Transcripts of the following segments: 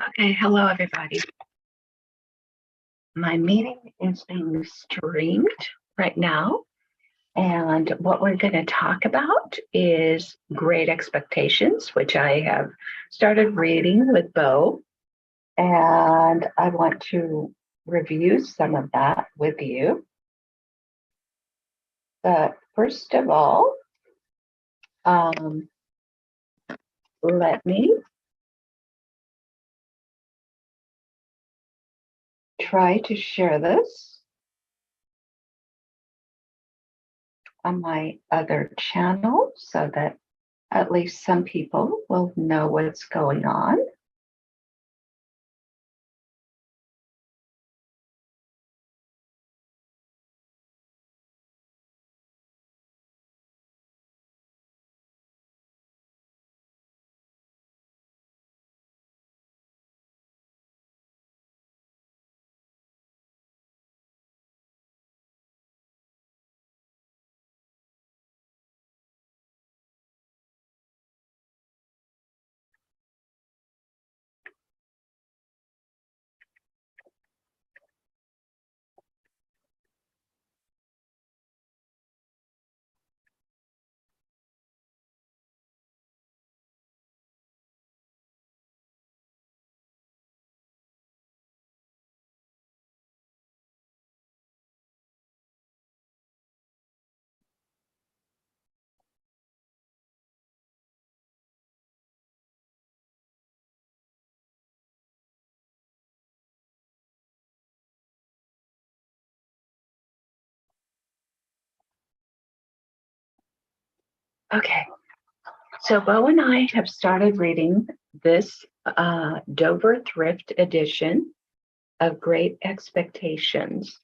Okay, hello everybody. My meeting is being streamed right now, and what we're going to talk about is Great Expectations, which I have started reading with Bo, and I want to review some of that with you. But first of all, let me try to share this on my other channel so that at least some people will know what's going on. Okay, so Bo and I have started reading this Dover Thrift edition of Great Expectations.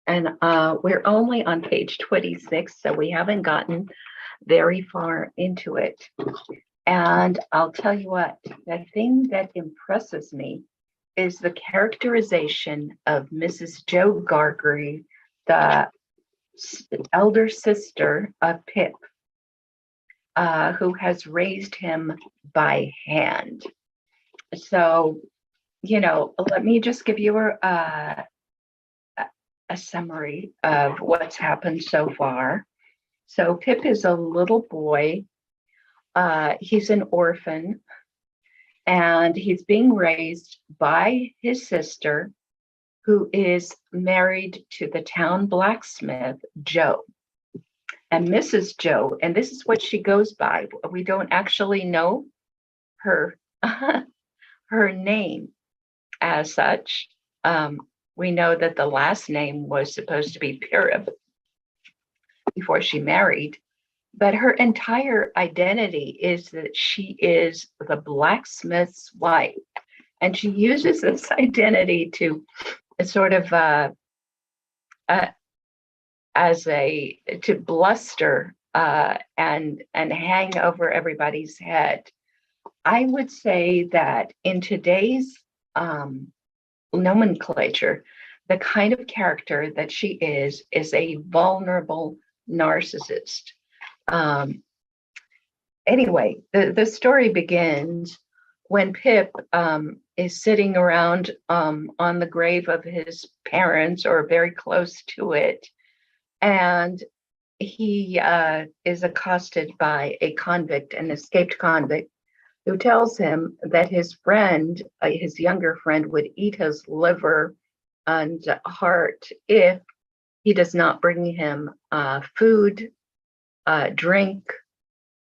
And we're only on page 26, so we haven't gotten very far into it. And I'll tell you what, the thing that impresses me is the characterization of Mrs. Jo Gargery, the elder sister of Pip, who has raised him by hand. So, let me just give you a summary of what's happened so far. So Pip is a little boy. He's an orphan, and he's being raised by his sister, who is married to the town blacksmith, Joe. And Mrs. Joe, and this is what she goes by. We don't actually know her her name as such. We know that the last name was supposed to be Pirib before she married, but her entire identity is that she is the blacksmith's wife, and she uses this identity to sort of to bluster and hang over everybody's head. I would say that in today's nomenclature, the kind of character that she is a vulnerable narcissist. Anyway, the story begins when Pip is sitting around on the grave of his parents or very close to it, and he is accosted by a convict, an escaped convict, who tells him that his friend, his younger friend, would eat his liver and heart if he does not bring him food, drink,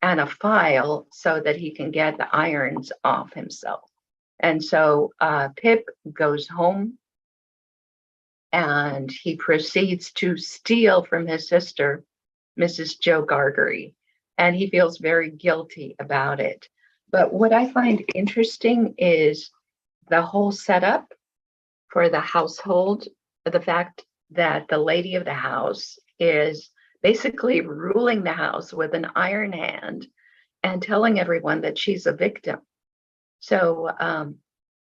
and a file so that he can get the irons off himself. And so Pip goes home and he proceeds to steal from his sister, Mrs. Jo Gargery, and he feels very guilty about it. But what I find interesting is the whole setup for the household, the fact that the lady of the house is basically ruling the house with an iron hand and telling everyone that she's a victim. So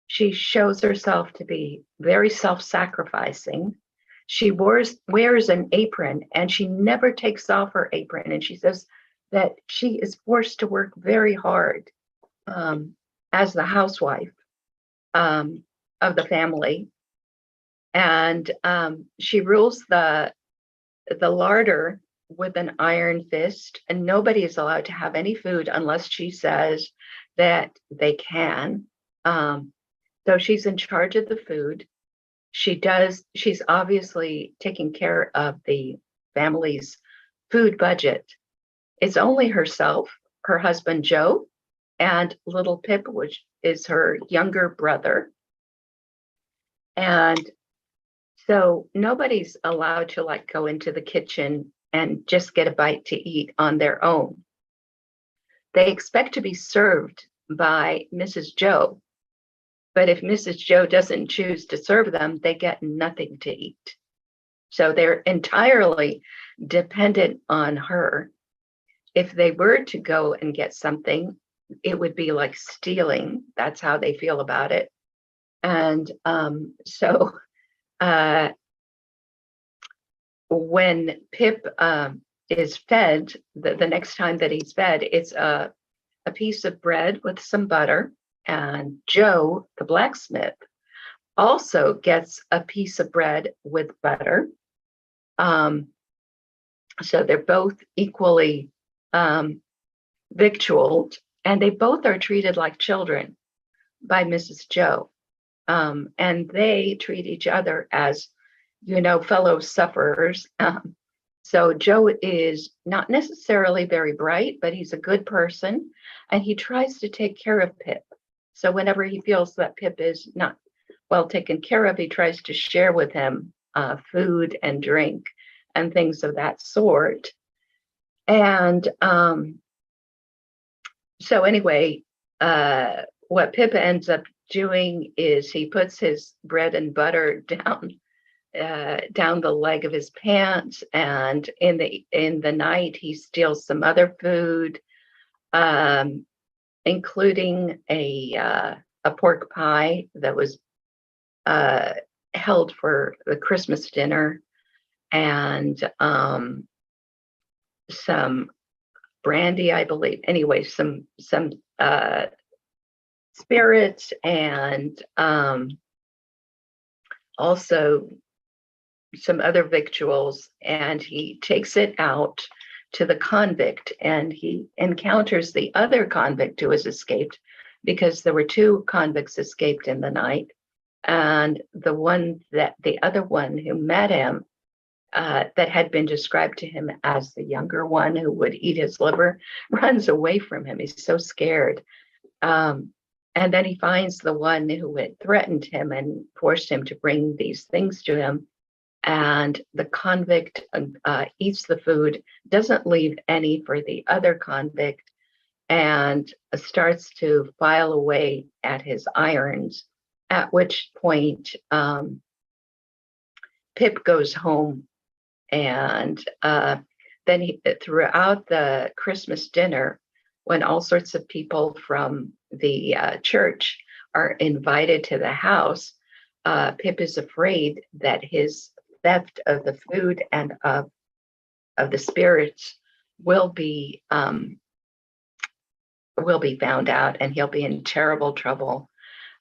she shows herself to be very self-sacrificing. She wears an apron, and she never takes off her apron. And she says that she is forced to work very hard as the housewife. of the family, and she rules the larder with an iron fist, and nobody is allowed to have any food unless she says that they can. So she's in charge of the food. She's obviously taking care of the family's food budget. It's only herself, her husband Joe, and little Pip, which is her younger brother. And so nobody's allowed to like go into the kitchen and just get a bite to eat on their own. They expect to be served by Mrs. Joe, but if Mrs. Joe doesn't choose to serve them, they get nothing to eat. So they're entirely dependent on her. If they were to go and get something, it would be like stealing. That's how they feel about it. And so when Pip is fed, the next time that he's fed, it's a piece of bread with some butter. And Joe, the blacksmith, also gets a piece of bread with butter. So they're both equally victualed, and they both are treated like children by Mrs. Joe. And they treat each other as, fellow sufferers. So Joe is not necessarily very bright, but he's a good person, and he tries to take care of Pip. So whenever he feels that Pip is not well taken care of, he tries to share with him food and drink and things of that sort. And so anyway, what Pip ends up doing is he puts his bread and butter down the leg of his pants, and in the night he steals some other food, including a pork pie that was held for the Christmas dinner, and some brandy, I believe. Anyway, some spirits, and also some other victuals, and he takes it out to the convict, and he encounters the other convict who has escaped, because there were two convicts escaped in the night, and the other one who met him, that had been described to him as the younger one who would eat his liver, runs away from him. He's so scared. And then he finds the one who had threatened him and forced him to bring these things to him. And the convict eats the food, doesn't leave any for the other convict, and starts to file away at his irons, at which point Pip goes home. And then throughout the Christmas dinner, when all sorts of people from the church are invited to the house, Pip is afraid that his theft of the food and of the spirits will be found out, and he'll be in terrible trouble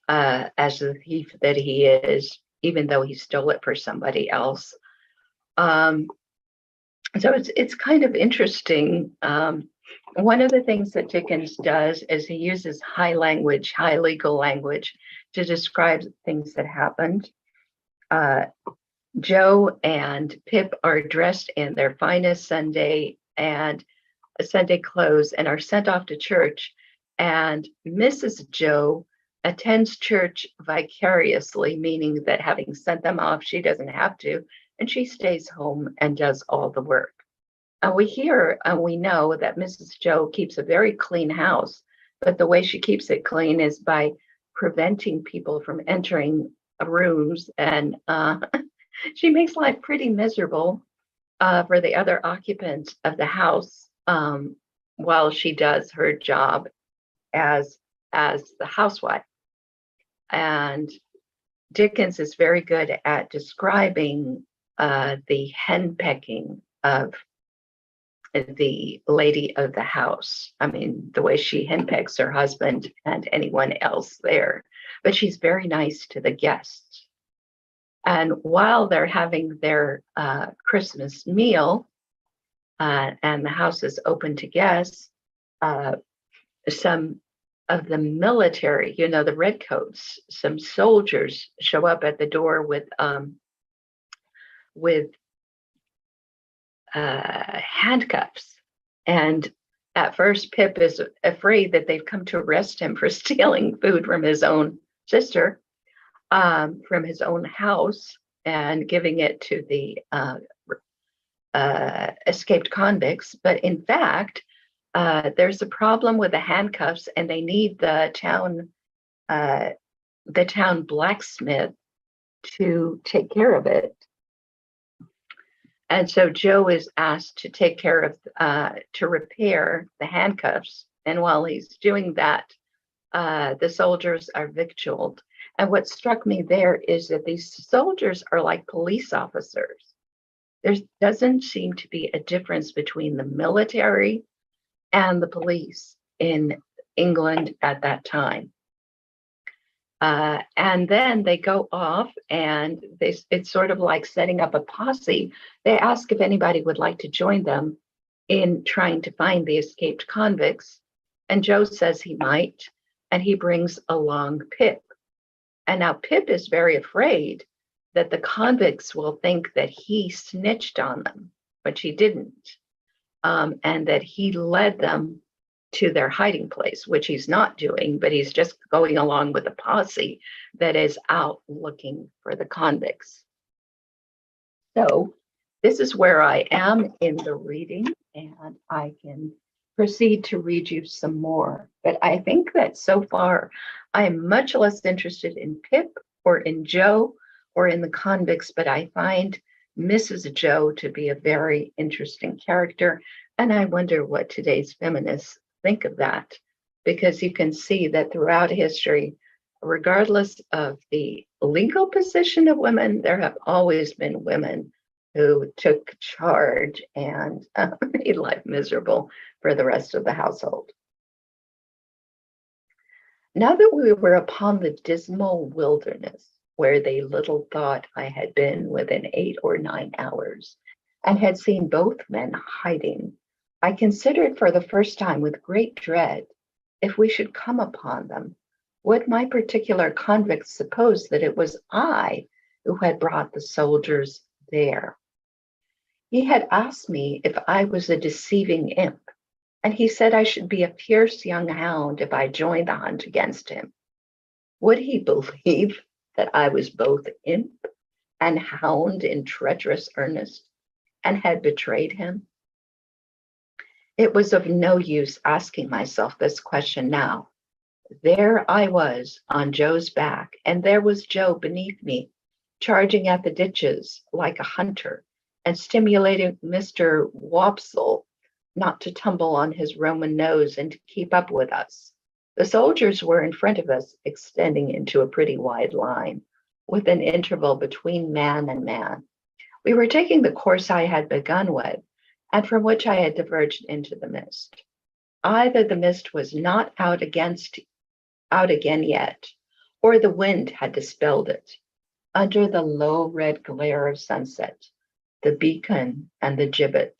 as the thief that he is, even though he stole it for somebody else. So it's kind of interesting. One of the things that Dickens does is he uses high legal language to describe things that happened. Joe and Pip are dressed in their finest Sunday clothes and are sent off to church. And Mrs. Joe attends church vicariously, meaning that having sent them off, she doesn't have to, and she stays home and does all the work. And we hear and we know that Mrs. Joe keeps a very clean house, but the way she keeps it clean is by preventing people from entering rooms, and she makes life pretty miserable for the other occupants of the house while she does her job as the housewife. And Dickens is very good at describing the henpecking of the lady of the house. I mean, the way she henpecks her husband and anyone else there, but she's very nice to the guests. And while they're having their Christmas meal, and the house is open to guests, some of the military, the redcoats, some soldiers show up at the door with handcuffs. And at first, Pip is afraid that they've come to arrest him for stealing food from his own sister, from his own house, and giving it to the escaped convicts. But in fact, there's a problem with the handcuffs, and they need the town blacksmith to take care of it. And so Joe is asked to take care of, to repair the handcuffs. And while he's doing that, the soldiers are victualled. And what struck me there is that these soldiers are like police officers. There doesn't seem to be a difference between the military and the police in England at that time. And then they go off, and it's sort of like setting up a posse. They ask if anybody would like to join them in trying to find the escaped convicts. And Joe says he might, and he brings along Pip. And now Pip is very afraid that the convicts will think that he snitched on them, which he didn't, and that he led them to their hiding place, which he's not doing, but he's just going along with a posse that is out looking for the convicts. So this is where I am in the reading, and I can proceed to read you some more. But I think that so far, I am much less interested in Pip or in Joe or in the convicts, but I find Mrs. Joe to be a very interesting character. And I wonder what today's feminists think of that, because you can see that throughout history, regardless of the legal position of women, there have always been women who took charge and made life miserable for the rest of the household. Now that we were upon the dismal wilderness, where they little thought I had been within 8 or 9 hours, and had seen both men hiding, I considered for the first time with great dread, if we should come upon them, would my particular convicts suppose that it was I who had brought the soldiers there? He had asked me if I was a deceiving imp, and he said I should be a fierce young hound if I joined the hunt against him. Would he believe that I was both imp and hound in treacherous earnest, and had betrayed him? It was of no use asking myself this question now. There I was on Joe's back, and there was Joe beneath me, charging at the ditches like a hunter, and stimulating Mr. Wopsle not to tumble on his Roman nose and to keep up with us. The soldiers were in front of us, extending into a pretty wide line, with an interval between man and man. We were taking the course I had begun with, and from which I had diverged into the mist. Either the mist was not out again yet, or the wind had dispelled it. Under the low red glare of sunset, the beacon and the gibbet,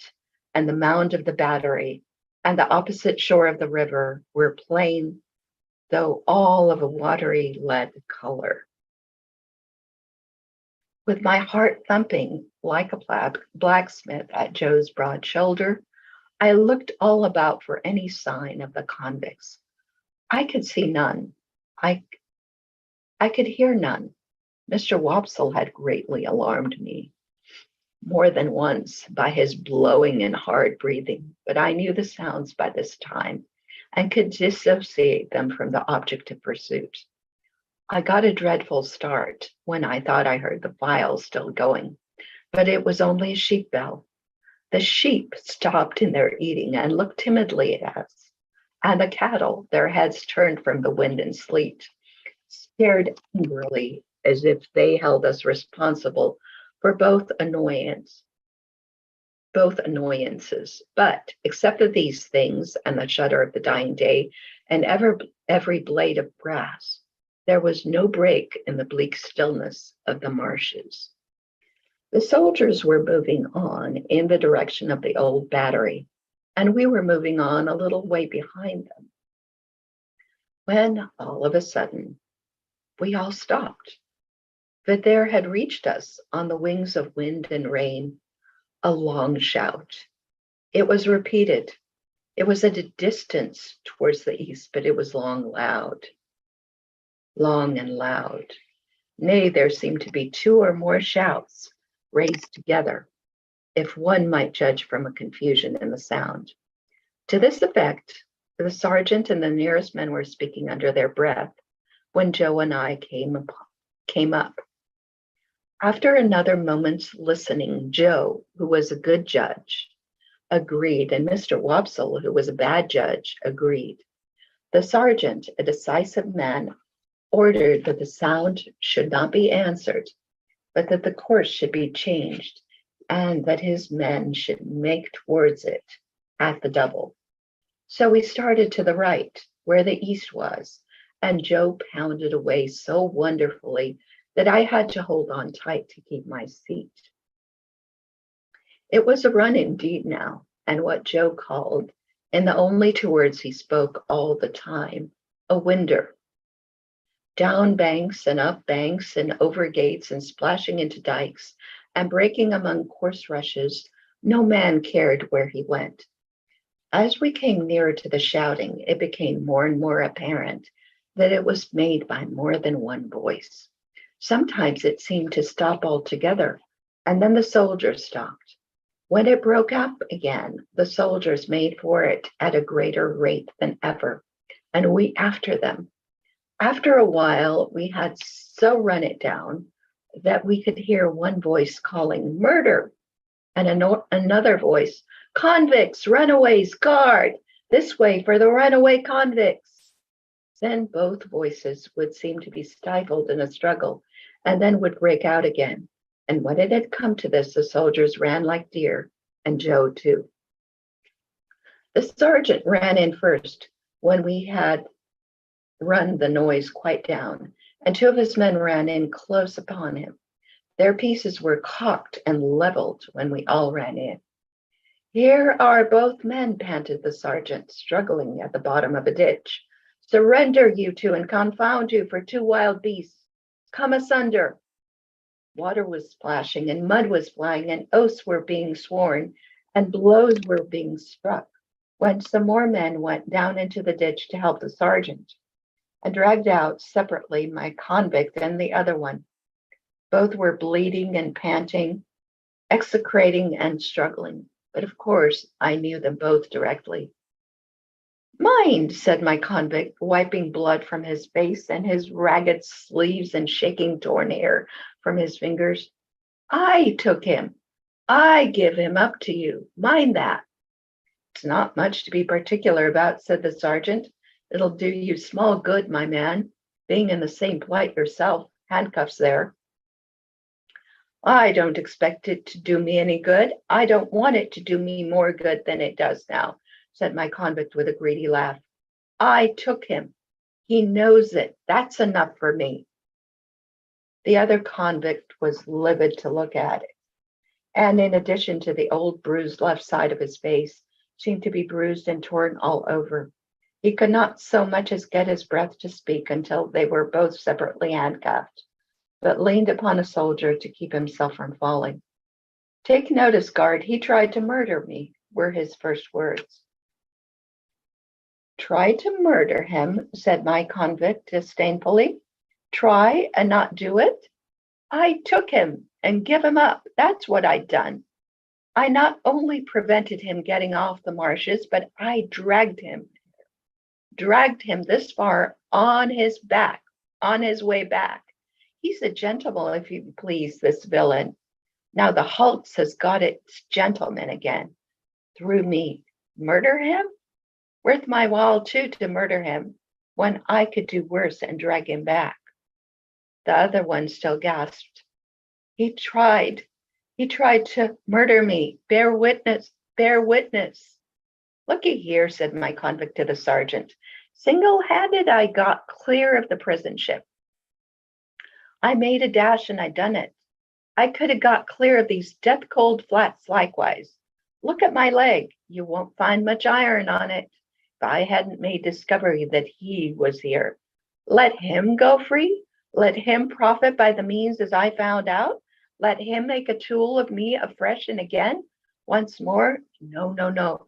and the mound of the battery, and the opposite shore of the river were plain, though all of a watery lead color. With my heart thumping like a blacksmith at Joe's broad shoulder, I looked all about for any sign of the convicts. I could see none. I could hear none. Mr. Wopsle had greatly alarmed me more than once by his blowing and hard breathing, but I knew the sounds by this time and could dissociate them from the object of pursuit. I got a dreadful start when I thought I heard the file still going, but it was only a sheep bell. The sheep stopped in their eating and looked timidly at us, and the cattle, their heads turned from the wind and sleet, stared angrily as if they held us responsible for both annoyance both annoyances. But except for these things and the shudder of the dying day and every blade of grass, there was no break in the bleak stillness of the marshes. The soldiers were moving on in the direction of the old battery, and we were moving on a little way behind them, when all of a sudden we all stopped. For there had reached us on the wings of wind and rain a long shout. It was repeated. It was at a distance towards the east, but it was long and loud. Nay, there seemed to be two or more shouts raised together, if one might judge from a confusion in the sound. To this effect, the sergeant and the nearest men were speaking under their breath when Joe and I came up. After another moment's listening, Joe, who was a good judge, agreed, and Mr. Wopsle, who was a bad judge, agreed. The sergeant, a decisive man, ordered that the sound should not be answered, but that the course should be changed, and that his men should make towards it at the double. So we started to the right, where the east was, and Joe pounded away so wonderfully that I had to hold on tight to keep my seat. It was a run indeed now, and what Joe called, in the only two words he spoke all the time, a winder. Down banks and up banks and over gates and splashing into dikes and breaking among coarse rushes, no man cared where he went. As we came nearer to the shouting, it became more and more apparent that it was made by more than one voice. Sometimes it seemed to stop altogether, and then the soldiers stopped. When it broke up again, the soldiers made for it at a greater rate than ever, and we after them. After a while, we had so run it down that we could hear one voice calling murder, and another voice, convicts, runaways, guard, this way for the runaway convicts. Then both voices would seem to be stifled in a struggle, and then would break out again. And when it had come to this, the soldiers ran like deer, and Joe too. The sergeant ran in first when we had run the noise quite down, and two of his men ran in close upon him. Their pieces were cocked and leveled when we all ran in. Here are both men, panted the sergeant, struggling at the bottom of a ditch. Surrender, you two, and confound you for two wild beasts. Come asunder. Water was splashing, and mud was flying, and oaths were being sworn, and blows were being struck, when some more men went down into the ditch to help the sergeant, and dragged out separately my convict and the other one. Both were bleeding and panting, execrating and struggling, but of course I knew them both directly. Mind, said my convict, wiping blood from his face and his ragged sleeves and shaking torn hair from his fingers. I took him. I give him up to you. Mind that. It's not much to be particular about, said the sergeant. It'll do you small good, my man, being in the same plight yourself, handcuffs there. I don't expect it to do me any good. I don't want it to do me more good than it does now, said my convict with a greedy laugh. I took him. He knows it. That's enough for me. The other convict was livid to look at it, and in addition to the old bruised left side of his face, seemed to be bruised and torn all over. He could not so much as get his breath to speak until they were both separately handcuffed, but leaned upon a soldier to keep himself from falling. Take notice, guard, he tried to murder me, were his first words. Try to murder him, said my convict disdainfully. Try and not do it? I took him and give him up. That's what I'd done. I not only prevented him getting off the marshes, but I dragged him this far on his back, on his way back. He's a gentleman, if you please, this villain. Now the hulks has got its gentleman again. Through me. Murder him? Worth my while, too, to murder him, when I could do worse and drag him back. The other one still gasped. He tried. He tried to murder me. Bear witness, bear witness. Looky here, said my convict to the sergeant. Single-handed, I got clear of the prison ship. I made a dash and I done it. I could have got clear of these death-cold flats likewise. Look at my leg. You won't find much iron on it. If I hadn't made discovery that he was here, let him go free. Let him profit by the means as I found out. Let him make a tool of me afresh and again. Once more, no, no, no.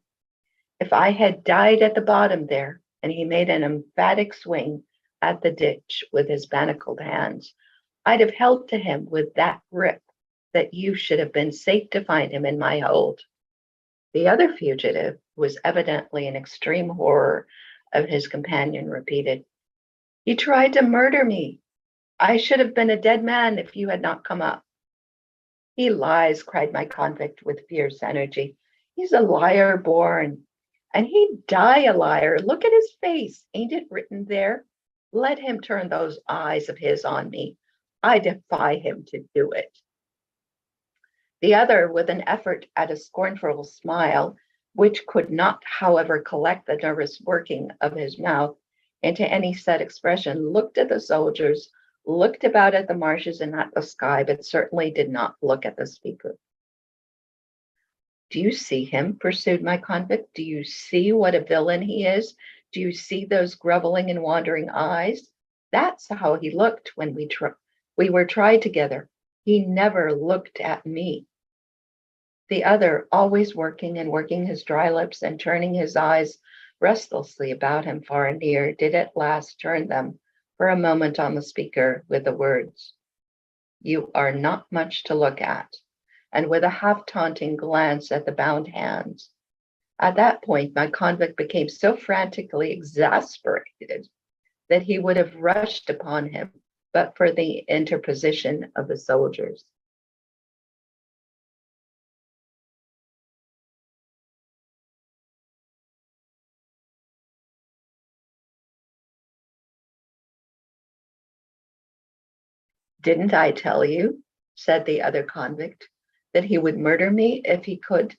If I had died at the bottom there, and he made an emphatic swing at the ditch with his manacled hands, I'd have held to him with that grip that you should have been safe to find him in my hold. The other fugitive was evidently in extreme horror of his companion, repeated, He tried to murder me. I should have been a dead man if you had not come up. He lies, cried my convict with fierce energy. He's a liar born, and he'd die a liar. Look at his face. Ain't it written there? Let him turn those eyes of his on me. I defy him to do it. The other, with an effort at a scornful smile, which could not, however, collect the nervous working of his mouth into any set expression, looked at the soldiers, looked about at the marshes and at the sky, but certainly did not look at the speaker. Do you see him? Pursued my convict. Do you see what a villain he is? Do you see those groveling and wandering eyes? That's how he looked when we were tried together. He never looked at me. The other, always working and working his dry lips and turning his eyes restlessly about him far and near, did at last turn them for a moment on the speaker with the words, You are not much to look at, and with a half-taunting glance at the bound hands. At that point, my convict became so frantically exasperated that he would have rushed upon him, but for the interposition of the soldiers. Didn't I tell you, said the other convict, that he would murder me if he could?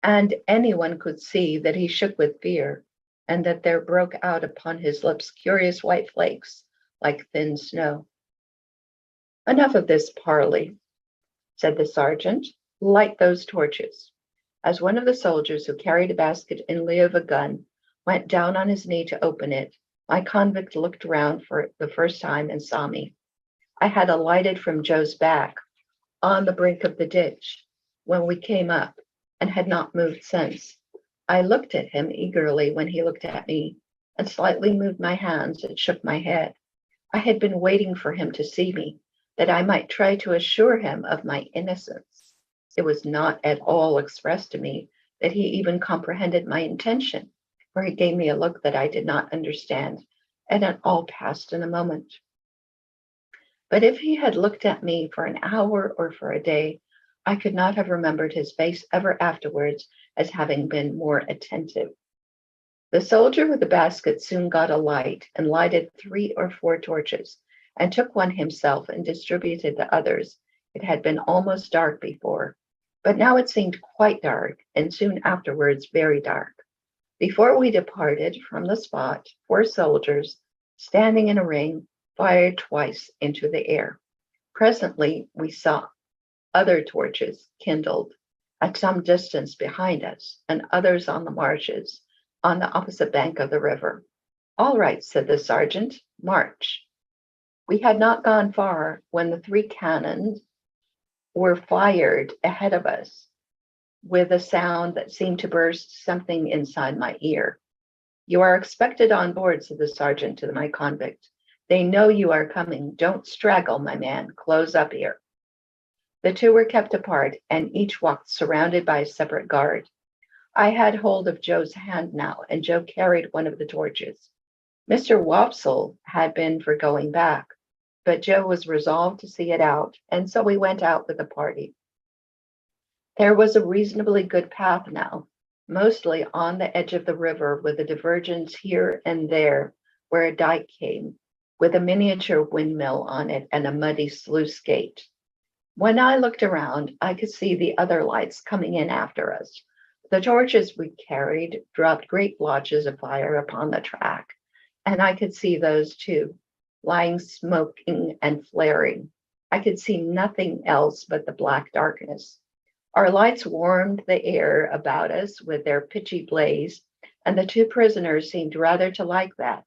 And anyone could see that he shook with fear, and that there broke out upon his lips curious white flakes like thin snow. Enough of this parley, said the sergeant. Light those torches. As one of the soldiers who carried a basket in lieu of a gun went down on his knee to open it, my convict looked round for the first time and saw me. I had alighted from Joe's back on the brink of the ditch when we came up and had not moved since. I looked at him eagerly when he looked at me and slightly moved my hands and shook my head. I had been waiting for him to see me, that I might try to assure him of my innocence. It was not at all expressed to me that he even comprehended my intention, for he gave me a look that I did not understand, and it all passed in a moment. But if he had looked at me for an hour or for a day, I could not have remembered his face ever afterwards as having been more attentive. The soldier with the basket soon got a light and lighted 3 or 4 torches, and took one himself and distributed the others. It had been almost dark before, but now it seemed quite dark, and soon afterwards very dark. Before we departed from the spot, 4 soldiers, standing in a ring, fired twice into the air. Presently we saw other torches kindled at some distance behind us, and others on the marshes on the opposite bank of the river. All right, said the sergeant, march. We had not gone far when the 3 cannons were fired ahead of us with a sound that seemed to burst something inside my ear. You are expected on board, said the sergeant to my convict. They know you are coming. Don't straggle, my man. Close up here. The 2 were kept apart, and each walked surrounded by a separate guard. I had hold of Joe's hand now, and Joe carried one of the torches. Mr. Wopsle had been for going back, but Joe was resolved to see it out, and so we went out with the party. There was a reasonably good path now, mostly on the edge of the river, with a divergence here and there where a dike came, with a miniature windmill on it and a muddy sluice gate. When I looked around, I could see the other lights coming in after us. The torches we carried dropped great blotches of fire upon the track, and I could see those too, lying smoking and flaring. I could see nothing else but the black darkness. Our lights warmed the air about us with their pitchy blaze, and the two prisoners seemed rather to like that,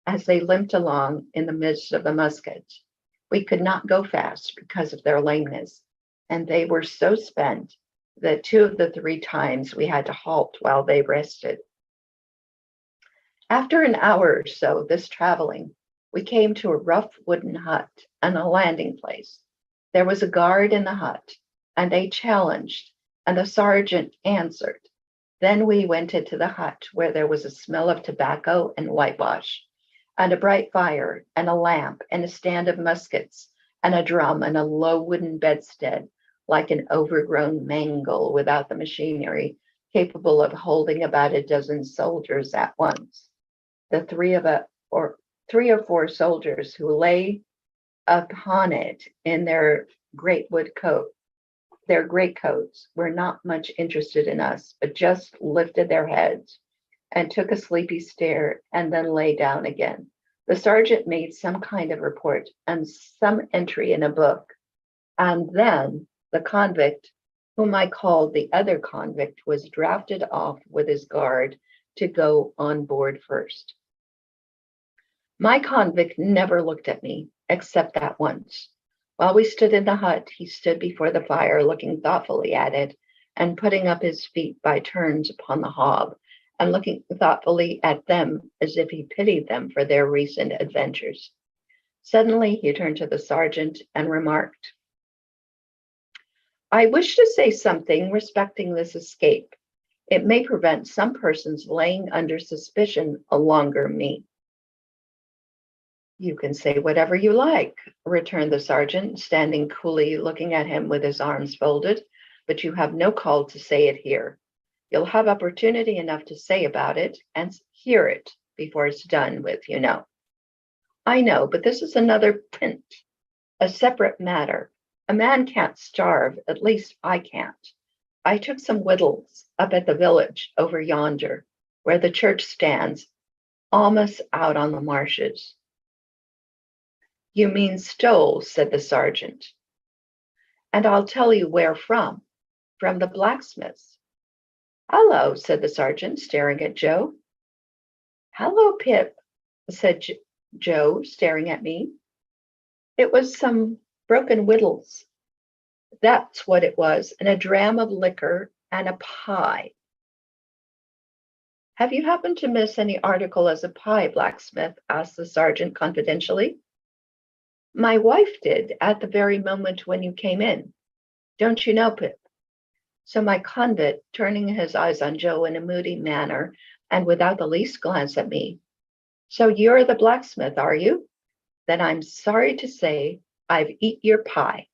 as they limped along in the midst of the muskets. We could not go fast because of their lameness, and they were so spent that 2 of the 3 times we had to halt while they rested. After an hour or so of this traveling, we came to a rough wooden hut and a landing place. There was a guard in the hut, and they challenged, and the sergeant answered. Then we went into the hut, where there was a smell of tobacco and whitewash, and a bright fire, and a lamp, and a stand of muskets, and a drum, and a low wooden bedstead, like an overgrown mangle without the machinery, capable of holding about a dozen soldiers at once. The 3 or 4 soldiers who lay upon it in their greatcoats were not much interested in us, but just lifted their heads and took a sleepy stare and then lay down again. The sergeant made some kind of report and some entry in a book, and then the convict, whom I called the other convict, was drafted off with his guard to go on board first. My convict never looked at me, except that once. While we stood in the hut, he stood before the fire, looking thoughtfully at it, and putting up his feet by turns upon the hob, and looking thoughtfully at them as if he pitied them for their recent adventures. Suddenly he turned to the sergeant and remarked, "I wish to say something respecting this escape. It may prevent some persons laying under suspicion a longer me." "You can say whatever you like," returned the sergeant, standing coolly looking at him with his arms folded, "but you have no call to say it here. You'll have opportunity enough to say about it and hear it before it's done with, you know." "I know, but this is another pint, a separate matter. A man can't starve, at least I can't. I took some victuals up at the village over yonder, where the church stands, almost out on the marshes." "You mean stole," said the sergeant. "And I'll tell you where from the blacksmith's." "Hallo," said the sergeant, staring at Joe. "Hallo, Pip," said Joe, staring at me. "It was some broken victuals. That's what it was, and a dram of liquor and a pie." "Have you happened to miss any article as a pie, blacksmith?" asked the sergeant confidentially. "My wife did at the very moment when you came in. Don't you know, Pip?" So my convict, turning his eyes on Joe in a moody manner and without the least glance at me, "So you're the blacksmith, are you? Then I'm sorry to say I've eat your pie."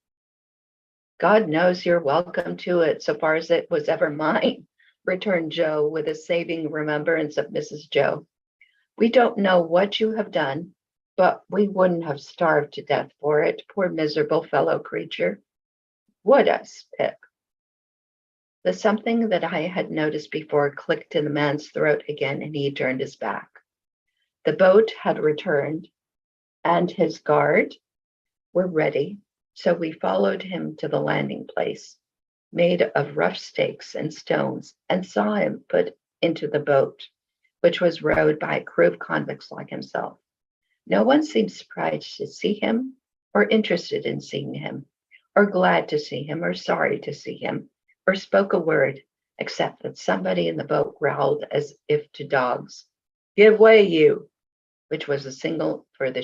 "God knows you're welcome to it, so far as it was ever mine," returned Joe with a saving remembrance of Mrs. Joe. "We don't know what you have done, but we wouldn't have starved to death for it, poor miserable fellow creature. Would us, Pip?" The something that I had noticed before clicked in the man's throat again, and he turned his back. The boat had returned, and his guard were ready, so we followed him to the landing place, made of rough stakes and stones, and saw him put into the boat, which was rowed by a crew of convicts like himself. No one seemed surprised to see him, or interested in seeing him, or glad to see him, or sorry to see him, or spoke a word, except that somebody in the boat growled as if to dogs, "Give way, you," which was the signal for the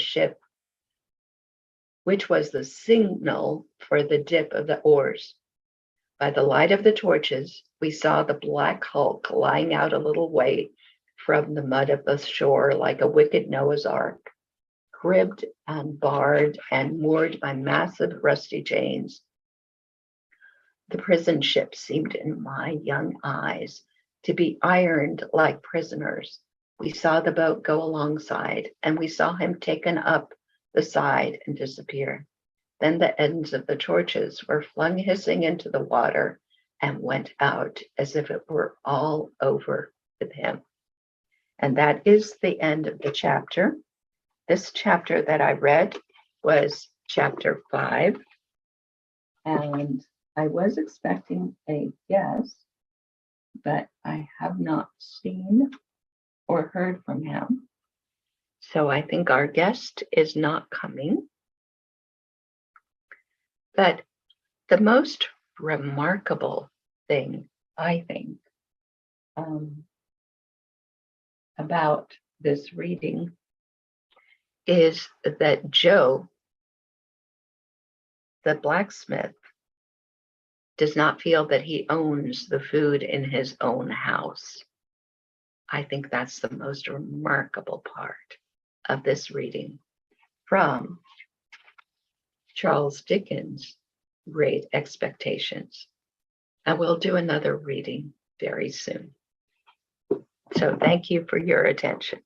dip of the oars. By the light of the torches, we saw the black hulk lying out a little way from the mud of the shore like a wicked Noah's Ark, cribbed and barred and moored by massive rusty chains. The prison ship seemed in my young eyes to be ironed like prisoners. We saw the boat go alongside, and we saw him taken up the side and disappear. Then the ends of the torches were flung hissing into the water and went out as if it were all over with him. And that is the end of the chapter. This chapter that I read was chapter 5. And I was expecting a guest, but I have not seen or heard from him. So I think our guest is not coming. But the most remarkable thing, I think, about this reading is that Joe, the blacksmith, does not feel that he owns the food in his own house. I think that's the most remarkable part of this reading from Charles Dickens' Great Expectations. And we'll do another reading very soon. So thank you for your attention.